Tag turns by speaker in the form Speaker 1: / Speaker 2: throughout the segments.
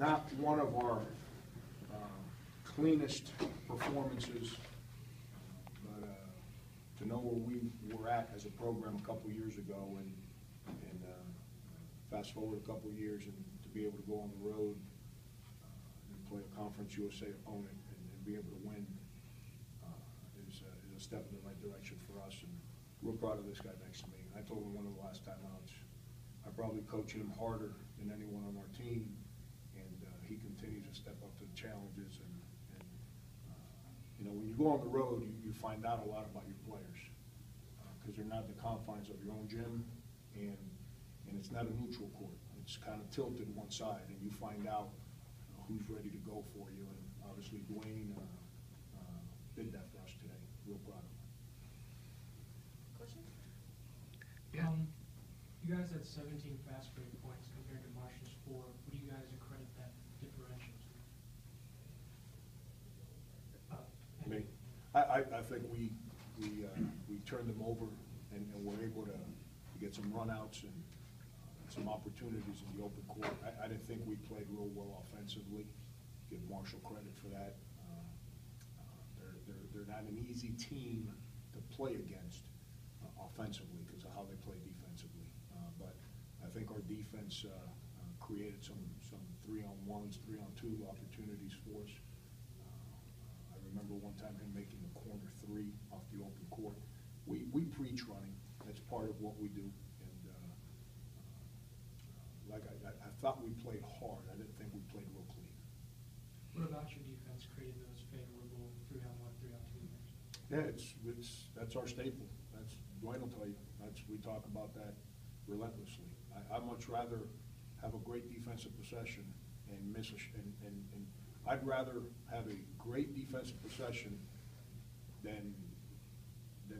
Speaker 1: not one of our cleanest performances, but to know where we were at as a program a couple years ago, and fast forward a couple years, and to be able to go on the road and play a Conference USA opponent and be able to win is a step in the right direction for us. And real proud of this guy next to me. I told him one of the last timeouts, I probably coaching him harder than anyone on our team, and he continues to step up to the challenges. And you know, when you go on the road, you find out a lot about your players because they're not the confines of your own gym, and it's not a neutral court. It's kind of tilted one side, and you find out who's ready to go for you. And obviously, Duane did that for us today. Real proud of him.
Speaker 2: Question?
Speaker 3: Yeah.
Speaker 2: You guys had 17 fast break points compared to Marshall's 4. What do you guys accredit that differential to?
Speaker 1: Me, I think we turned them over and were able to get some runouts and some opportunities in the open court. I didn't think we played real well offensively. Give Marshall credit for that. They're not an easy team to play against offensively because of how they play defensively. But I think our defense created some 3-on-1s, 3-on-2 opportunities for us. I remember one time him making a corner 3 off the open court. We preach running. That's part of what we do. Like I thought we played hard. I didn't think we played real clean.
Speaker 2: What about your defense creating those favorable 3-on-1, 3-on-2 games?
Speaker 1: Yeah, that's our staple. That's Duane will tell you. We talk about that relentlessly. I'd much rather have a great defensive possession and miss and I'd rather have a great defensive possession than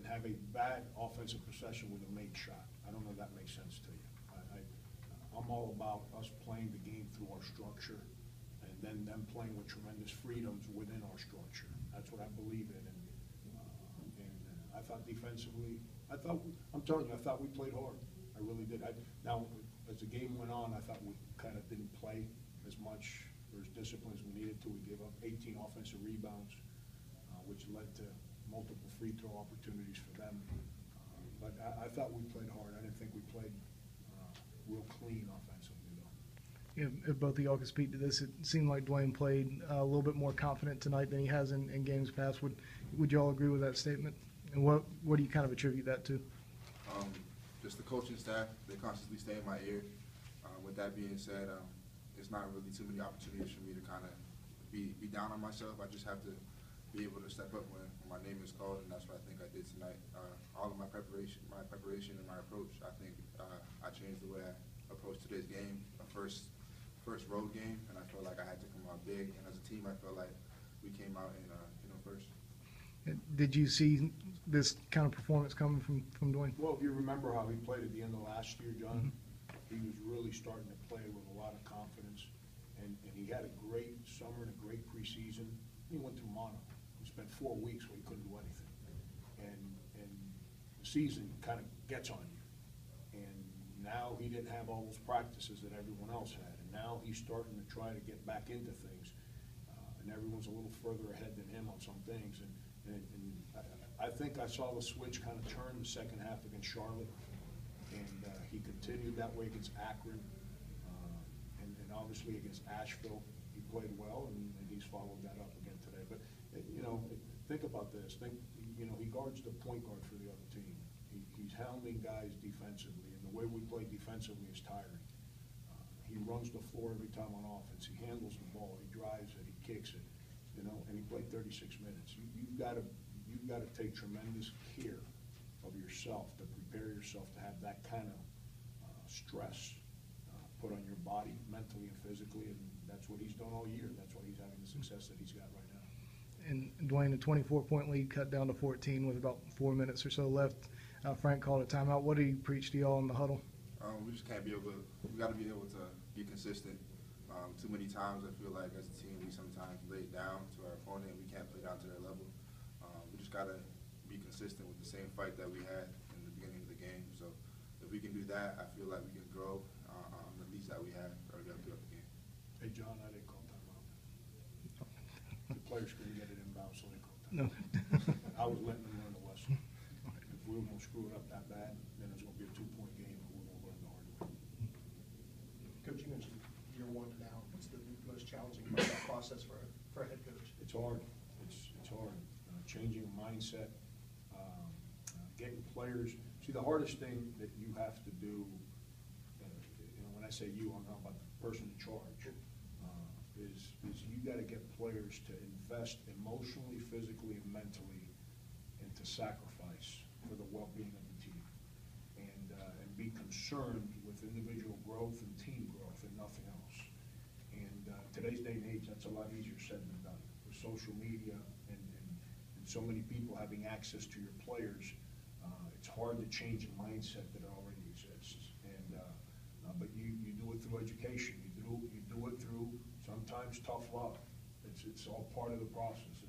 Speaker 1: have a bad offensive possession with a made shot. I don't know if that makes sense to you. I'm all about us playing the game through our structure and then them playing with tremendous freedoms within our structure. That's what I believe in. And I thought defensively, I'm telling you, I thought we played hard. I really did. Now, as the game went on, I thought we kind of didn't play as much or as disciplined as we needed to. We gave up 18 offensive rebounds, which led to multiple free throw opportunities for them. But I thought we played hard. I didn't think we played real clean offensively, though.
Speaker 3: Yeah, if both of y'all could speak to this, it seemed like Duane played a little bit more confident tonight than he has in games past. Would y'all agree with that statement? And what do you kind of attribute that to?
Speaker 4: Just the coaching staff. They constantly stay in my ear. With that being said, it's not really too many opportunities for me to kind of be down on myself. I just have to be able to step up when my name is called, and that's what I think I did tonight. All of my preparation and my approach, I think I changed the way I approached today's game, a first road game, and I felt like I had to come out big. And as a team, I felt like we came out in first.
Speaker 3: Did you see this kind of performance coming from Duane?
Speaker 1: Well, if you remember how he played at the end of last year, John, he was really starting to play with a lot of confidence, and he had a great summer and a great preseason. He went through mono. He spent 4 weeks where he couldn't do anything, and the season kind of gets on you. And now he didn't have all those practices that everyone else had, and now he's starting to try to get back into things, and everyone's a little further ahead than him on some things. And I think I saw the switch kind of turn the second half against Charlotte, and he continued that way against Akron, and obviously against Asheville. He played well, and he's followed that up again today. But think about this. He guards the point guard for the other team. He's hounding guys defensively, and the way we play defensively is tiring. He runs the floor every time on offense. He handles the ball. He drives it. He kicks it. And he played 36 minutes. You've got to take tremendous care of yourself to prepare yourself to have that kind of stress put on your body, mentally and physically, and that's what he's done all year. That's why he's having the success that he's got right now.
Speaker 3: And Duane, a 24-point lead cut down to 14 with about 4 minutes or so left. Frank called a timeout. What did he preach to y'all in the huddle?
Speaker 4: We just can't be able to. We got to be able to be consistent. Too many times I feel like as a team we sometimes lay it down to our opponent. We can't play down to their level. We just got to be consistent with the same fight that we had in the beginning of the game. So if we can do that, I feel like we can grow on the leads that we had early up throughout the game.
Speaker 1: Hey, John, I'd players couldn't get it inbound, so they called that.
Speaker 3: No.
Speaker 1: I was letting them learn a lesson. If we were gonna screw it up that bad, then it's gonna be a 2-point game, and we're gonna learn the hard way.
Speaker 5: Coach, you mentioned year one now. What's the most challenging part of that process for a head coach?
Speaker 1: It's hard. It's hard. Changing a mindset, getting players. See, the hardest thing that you have to do, when I say you, I'm talking about the person in charge, is you got to get players to invest emotionally, physically, and mentally, and to sacrifice for the well-being of the team, and be concerned with individual growth and team growth and nothing else. And today's day and age, that's a lot easier said than done. With social media and so many people having access to your players, it's hard to change a mindset that already exists. But you do it through education. You do it through sometimes tough love. It's all part of the process.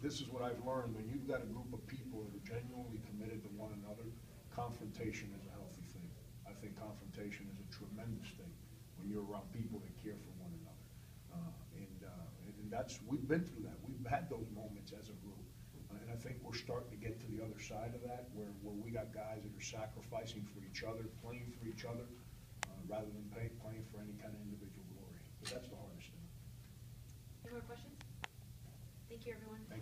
Speaker 1: This is what I've learned, when you've got a group of people that are genuinely committed to one another, confrontation is a healthy thing. I think confrontation is a tremendous thing when you're around people that care for one another. And we've been through that. We've had those moments as a group. And I think we're starting to get to the other side of that, where we got guys that are sacrificing for each other, playing for each other, rather than playing for any kind of individual glory. But that's the hardest thing.
Speaker 6: Any more questions? Thank you, everyone.
Speaker 1: Thank you.